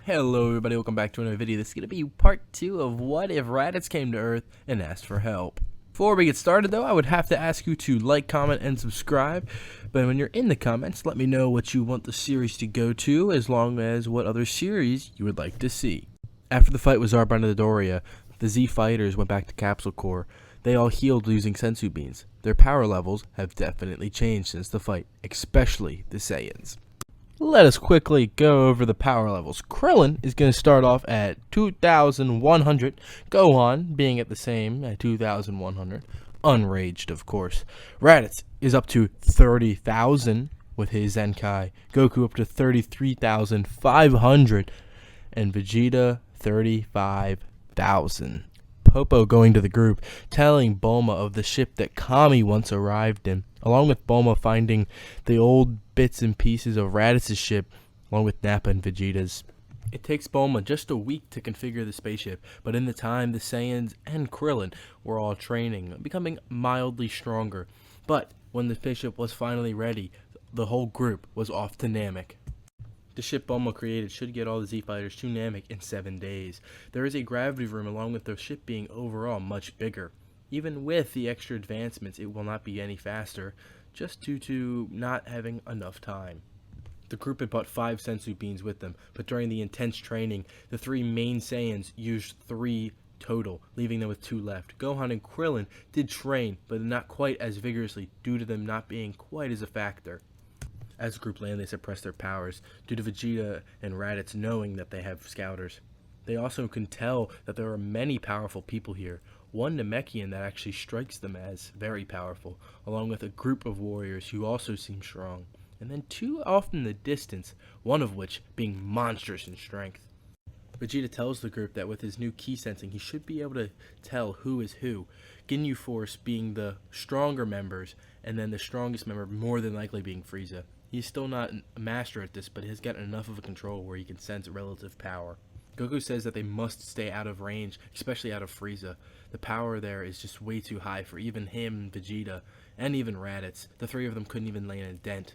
Hello everybody, welcome back to another video. This is going to be part 2 of what if Raditz came to Earth and asked for help. Before we get started though, I would have to ask you to like, comment, and subscribe. But when you're in the comments, let me know what you want the series to go to, as long as what other series you would like to see. After the fight with Zarbon and Dodoria, the Z fighters went back to Capsule Corps. They all healed using sensu beans. Their power levels have definitely changed since the fight, especially the Saiyans. Let us quickly go over the power levels. Krillin is going to start off at 2,100. Gohan being at the same at 2,100. Unraged, of course. Raditz is up to 30,000 with his Zenkai. Goku up to 33,500. And Vegeta 35,000. Popo going to the group, telling Bulma of the ship that Kami once arrived in, along with Bulma finding the old bits and pieces of Raditz's ship, along with Nappa and Vegeta's. It takes Bulma just a week to configure the spaceship, but in the time the Saiyans and Krillin were all training, becoming mildly stronger. But when the spaceship was finally ready, the whole group was off to Namek. The ship Bulma created should get all the Z fighters to Namek in 7 days. There is a gravity room along with the ship being overall much bigger. Even with the extra advancements, it will not be any faster, just due to not having enough time. The group had brought 5 sensu beans with them, but during the intense training, the 3 main Saiyans used 3 total, leaving them with 2 left. Gohan and Krillin did train, but not quite as vigorously due to them not being quite as a factor. As the group landed, they suppressed their powers due to Vegeta and Raditz knowing that they have scouters. They also can tell that there are many powerful people here. One Namekian that actually strikes them as very powerful, along with a group of warriors who also seem strong. And then 2 off in the distance, one of which being monstrous in strength. Vegeta tells the group that with his new ki sensing, he should be able to tell who is who. Ginyu Force being the stronger members, and then the strongest member more than likely being Frieza. He's still not a master at this, but has gotten enough of a control where he can sense relative power. Goku says that they must stay out of range, especially out of Frieza. The power there is just way too high for even him, Vegeta, and even Raditz. The 3 of them couldn't even lay in a dent.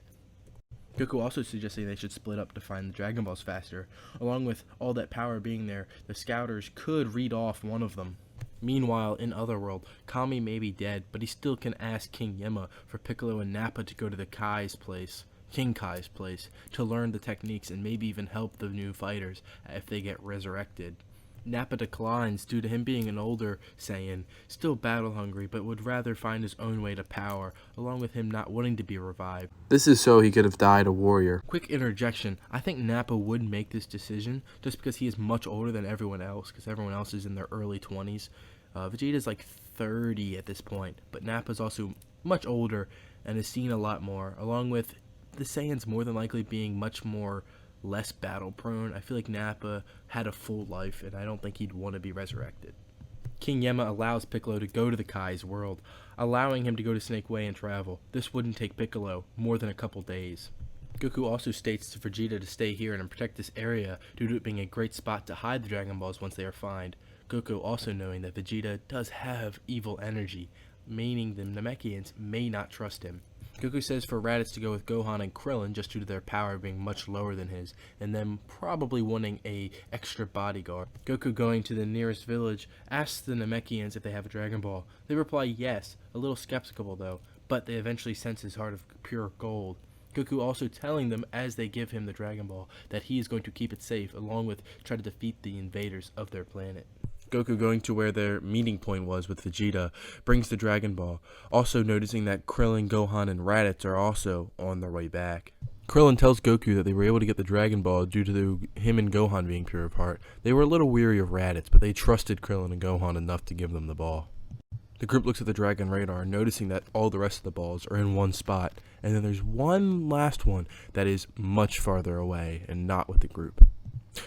Goku also suggesting they should split up to find the Dragon Balls faster. Along with all that power being there, the scouters could read off one of them. Meanwhile, in Otherworld, Kami may be dead, but he still can ask King Yemma for Piccolo and Nappa to go to the King Kai's place, to learn the techniques and maybe even help the new fighters if they get resurrected. Nappa declines due to him being an older Saiyan, still battle hungry, but would rather find his own way to power, along with him not wanting to be revived. This is so he could have died a warrior. Quick interjection, I think Nappa would make this decision just because he is much older than everyone else, because everyone else is in their early 20s. Vegeta's like 30 at this point, but Nappa's also much older and has seen a lot more, along with the Saiyans more than likely being much more less battle prone. I feel like Nappa had a full life, and I don't think he'd want to be resurrected. King Yemma allows Piccolo to go to the Kai's world, allowing him to go to Snake Way and travel. This wouldn't take Piccolo more than a couple days. Goku also states to Vegeta to stay here and protect this area due to it being a great spot to hide the Dragon Balls once they are found. Goku also knowing that Vegeta does have evil energy, meaning the Namekians may not trust him. Goku says for Raditz to go with Gohan and Krillin just due to their power being much lower than his, and them probably wanting a extra bodyguard. Goku going to the nearest village asks the Namekians if they have a Dragon Ball. They reply yes, a little skeptical though, but they eventually sense his heart of pure gold. Goku also telling them as they give him the Dragon Ball that he is going to keep it safe, along with try to defeat the invaders of their planet. Goku going to where their meeting point was with Vegeta brings the Dragon Ball, also noticing that Krillin, Gohan, and Raditz are also on their way back. Krillin tells Goku that they were able to get the Dragon Ball due to him and Gohan being pure of heart. They were a little weary of Raditz, but they trusted Krillin and Gohan enough to give them the ball. The group looks at the Dragon radar, noticing that all the rest of the balls are in one spot, and then there's one last one that is much farther away and not with the group.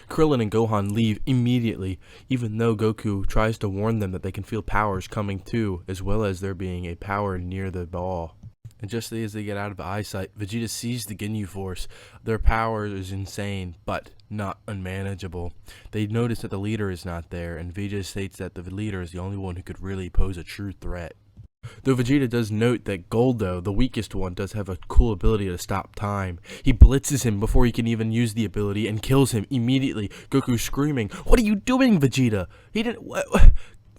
Krillin and Gohan leave immediately, even though Goku tries to warn them that they can feel powers coming too, as well as there being a power near the ball. And just as they get out of eyesight, Vegeta sees the Ginyu Force. Their power is insane, but not unmanageable. They notice that the leader is not there, and Vegeta states that the leader is the only one who could really pose a true threat. Though Vegeta does note that Goldo, the weakest one, does have a cool ability to stop time. He blitzes him before he can even use the ability and kills him immediately. Goku screaming, "What are you doing, Vegeta? He didn't...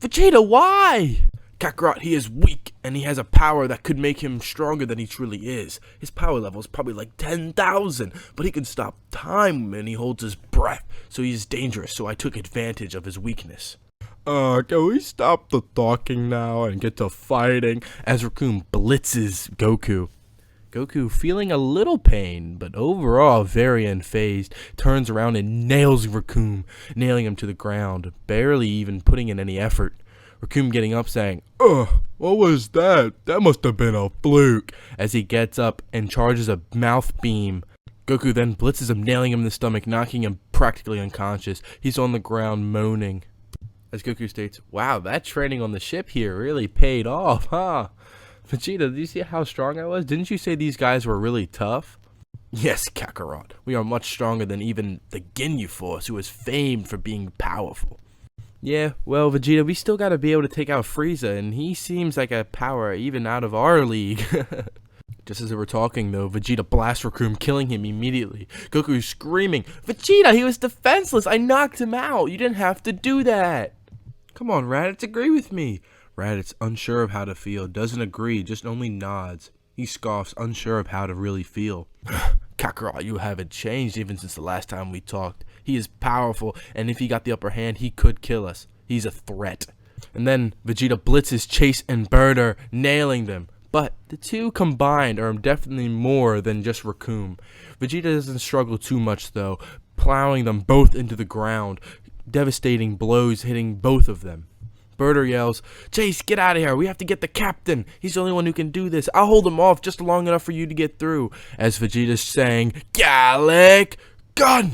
Vegeta, why?" Kakarot, he is weak, and he has a power that could make him stronger than he truly is. His power level is probably like 10,000, but he can stop time when he holds his breath, so he's dangerous, so I took advantage of his weakness. Can we stop the talking now and get to fighting? As Raccoon blitzes Goku. Goku, feeling a little pain, but overall very unfazed, turns around and nails Raccoon, nailing him to the ground, barely even putting in any effort. Raccoon getting up saying, "Ugh, what was that? That must have been a fluke," as he gets up and charges a mouth beam. Goku then blitzes him, nailing him in the stomach, knocking him practically unconscious. He's on the ground moaning. As Goku states, "Wow, that training on the ship here really paid off, huh? Vegeta, did you see how strong I was? Didn't you say these guys were really tough?" "Yes, Kakarot. We are much stronger than even the Ginyu Force, who is famed for being powerful." "Yeah, well, Vegeta, we still gotta be able to take out Frieza, and he seems like a power even out of our league." Just as they were talking, though, Vegeta blasts Raccoon, killing him immediately. Goku screaming, "Vegeta, he was defenseless! I knocked him out! You didn't have to do that!" "Come on, Raditz, agree with me." Raditz, unsure of how to feel, doesn't agree, just only nods. He scoffs, unsure of how to really feel. "Kakarot, you haven't changed even since the last time we talked. He is powerful, and if he got the upper hand, he could kill us. He's a threat." And then Vegeta blitzes Chase and Burter, nailing them. But the two combined are definitely more than just Raccoon. Vegeta doesn't struggle too much, though, plowing them both into the ground. Devastating blows hitting both of them. Burter yells, "Chase, get out of here. We have to get the captain. He's the only one who can do this. I'll hold him off just long enough for you to get through." As Vegeta's saying, "Gallic Gun!"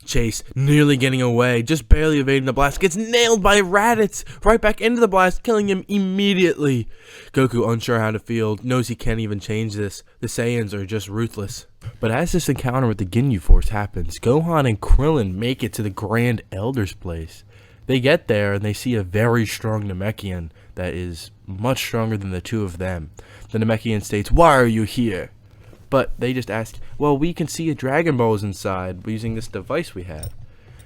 Chase, nearly getting away, just barely evading the blast, gets nailed by Raditz, right back into the blast, killing him immediately. Goku, unsure how to feel, knows he can't even change this. The Saiyans are just ruthless. But as this encounter with the Ginyu Force happens, Gohan and Krillin make it to the Grand Elder's place. They get there and they see a very strong Namekian that is much stronger than the two of them. The Namekian states, "Why are you here?" But they just ask, "Well, we can see your Dragon Balls inside using this device we have."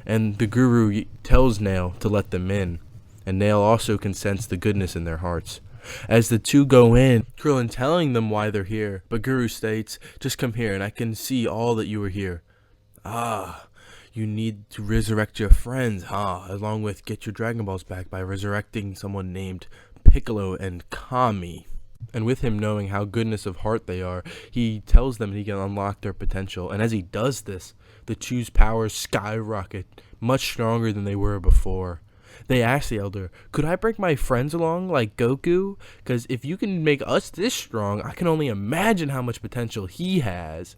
And the Guru tells Nail to let them in. And Nail also can sense the goodness in their hearts. As the two go in, Krillin telling them why they're here. But Guru states, "Just come here and I can see all that you are here." "Ah, you need to resurrect your friends, huh? Along with get your Dragon Balls back by resurrecting someone named Piccolo and Kami." And with him knowing how goodness of heart they are, he tells them he can unlock their potential. And as he does this, the two's powers skyrocket, much stronger than they were before. They ask the Elder, "Could I bring my friends along like Goku? Because if you can make us this strong, I can only imagine how much potential he has."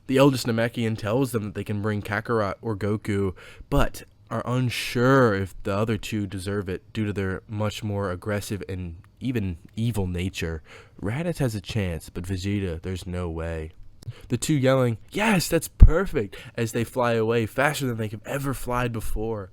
The eldest Namekian tells them that they can bring Kakarot or Goku, but are unsure if the other two deserve it due to their much more aggressive and even evil nature. Raditz has a chance, but Vegeta, there's no way. The two yelling, "Yes, that's perfect," as they fly away faster than they could ever fly before.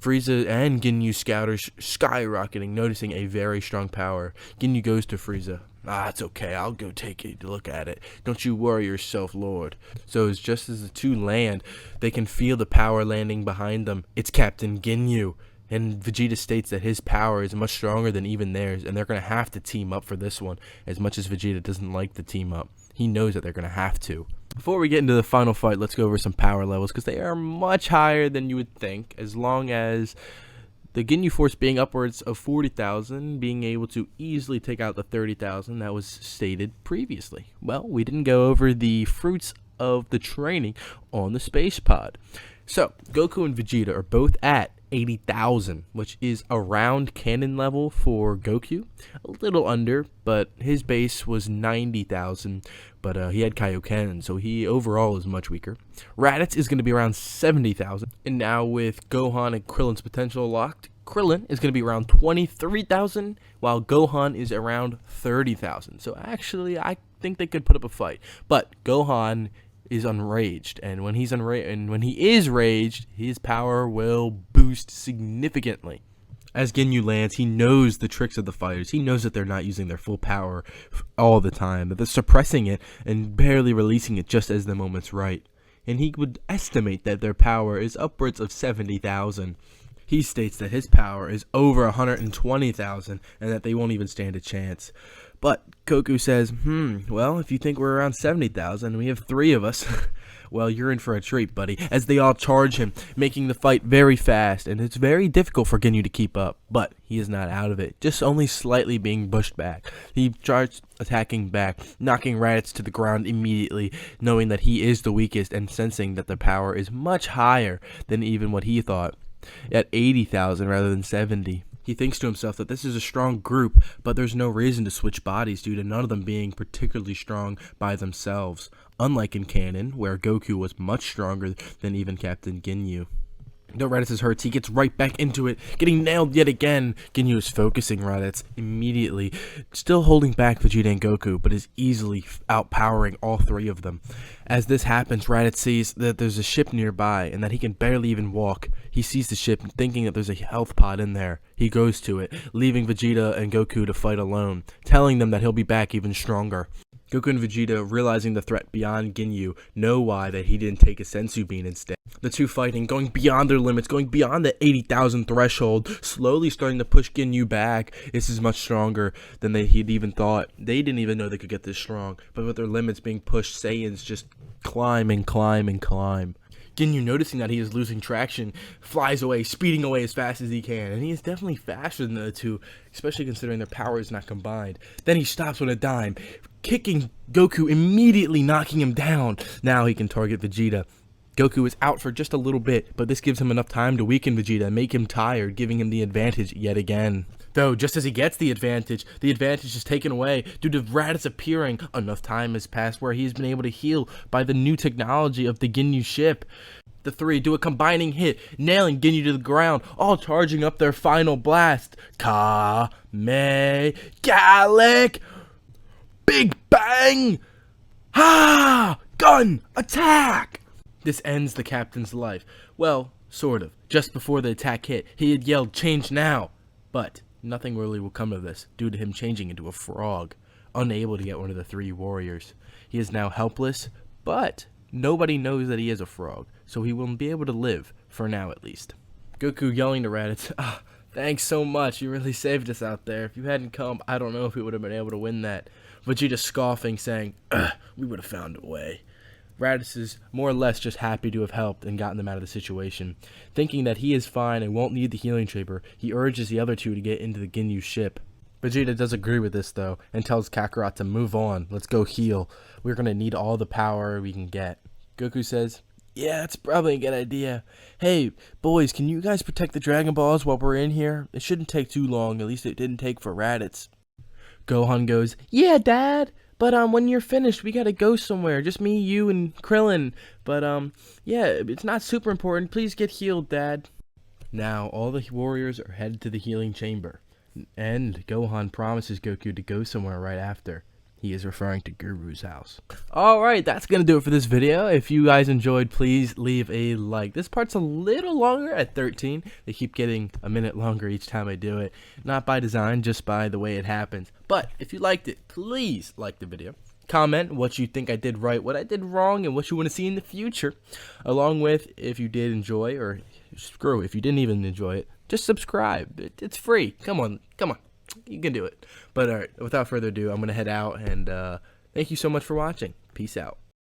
Frieza and Ginyu scouters skyrocketing, noticing a very strong power. Ginyu goes to Frieza. "Ah, it's okay. I'll go take a look at it. Don't you worry yourself, Lord." So it's just as the two land, they can feel the power landing behind them. It's Captain Ginyu. And Vegeta states that his power is much stronger than even theirs, and they're going to have to team up for this one. As much as Vegeta doesn't like to team up, he knows that they're going to have to. Before we get into the final fight, let's go over some power levels, because they are much higher than you would think, as long as the Ginyu Force being upwards of 40,000, being able to easily take out the 30,000 that was stated previously. Well, we didn't go over the fruits of the training on the space pod. So, Goku and Vegeta are both at 80,000, which is around canon level for Goku. A little under, but his base was 90,000, but he had Kaioken, so he overall is much weaker. Raditz is going to be around 70,000, and now with Gohan and Krillin's potential locked, Krillin is going to be around 23,000, while Gohan is around 30,000. So actually, I think they could put up a fight, but Gohan is unraged, and when he is raged, his power will boost significantly. As Ginyu lands, he knows the tricks of the fighters. He knows that they're not using their full power all the time, that they're suppressing it and barely releasing it just as the moment's right. And he would estimate that their power is upwards of 70,000. He states that his power is over 120,000 and that they won't even stand a chance. But Goku says, well, if you think we're around 70,000 and we have 3 of us, well, you're in for a treat, buddy, as they all charge him, making the fight very fast, and it's very difficult for Ginyu to keep up, but he is not out of it, just only slightly being pushed back. He starts attacking back, knocking Raditz to the ground immediately, knowing that he is the weakest and sensing that the power is much higher than even what he thought, at 80,000 rather than 70. He thinks to himself that this is a strong group, but there's no reason to switch bodies due to none of them being particularly strong by themselves, unlike in canon, where Goku was much stronger than even Captain Ginyu. Though Raditz hurts, he gets right back into it, getting nailed yet again. Ginyu is focusing Raditz immediately, still holding back Vegeta and Goku, but is easily outpowering all 3 of them. As this happens, Raditz sees that there's a ship nearby and that he can barely even walk. He sees the ship, thinking that there's a health pod in there. He goes to it, leaving Vegeta and Goku to fight alone, telling them that he'll be back even stronger. Goku and Vegeta, realizing the threat beyond Ginyu, know why that he didn't take a Senzu Bean instead. The two fighting, going beyond their limits, going beyond the 80,000 threshold, slowly starting to push Ginyu back. This is much stronger than he'd even thought. They didn't even know they could get this strong, but with their limits being pushed, Saiyans just climb and climb and climb. Ginyu, noticing that he is losing traction, flies away, speeding away as fast as he can, and he is definitely faster than the two, especially considering their power is not combined. Then he stops on a dime, kicking Goku, immediately knocking him down. Now he can target Vegeta. Goku is out for just a little bit, but this gives him enough time to weaken Vegeta and make him tired, giving him the advantage yet again. Though, just as he gets the advantage is taken away due to Raditz appearing. Enough time has passed where he has been able to heal by the new technology of the Ginyu ship. The 3 do a combining hit, nailing Ginyu to the ground, all charging up their final blast. Kamek Gallic! Big Bang! Ha! Gun! Attack! This ends the captain's life. Well, sort of. Just before the attack hit, he had yelled, "Change now!" But nothing really will come of this, due to him changing into a frog, unable to get one of the 3 warriors. He is now helpless, but nobody knows that he is a frog, so he will be able to live, for now at least. Goku yelling to Raditz, "Thanks so much, you really saved us out there. If you hadn't come, I don't know if we would have been able to win that." Vegeta scoffing, saying, "We would have found a way." Raditz is more or less just happy to have helped and gotten them out of the situation. Thinking that he is fine and won't need the healing chamber, he urges the other 2 to get into the Ginyu ship. Vegeta does agree with this though, and tells Kakarot to move on, let's go heal. We're gonna need all the power we can get. Goku says, "Yeah, it's probably a good idea. Hey, boys, can you guys protect the Dragon Balls while we're in here? It shouldn't take too long, at least it didn't take for Raditz." Gohan goes, "Yeah, Dad. But when you're finished, we gotta go somewhere. Just me, you, and Krillin. But yeah, it's not super important. Please get healed, Dad." Now, all the warriors are headed to the healing chamber. And Gohan promises Goku to go somewhere right after. He is referring to Guru's house. Alright, that's going to do it for this video. If you guys enjoyed, please leave a like. This part's a little longer at 13. They keep getting a minute longer each time I do it. Not by design, just by the way it happens. But if you liked it, please like the video. Comment what you think I did right, what I did wrong, and what you want to see in the future. Along with, if you did enjoy, or screw, if you didn't even enjoy it, just subscribe. It's free. Come on. You can do it. But alright, without further ado, I'm going to head out, and thank you so much for watching. Peace out.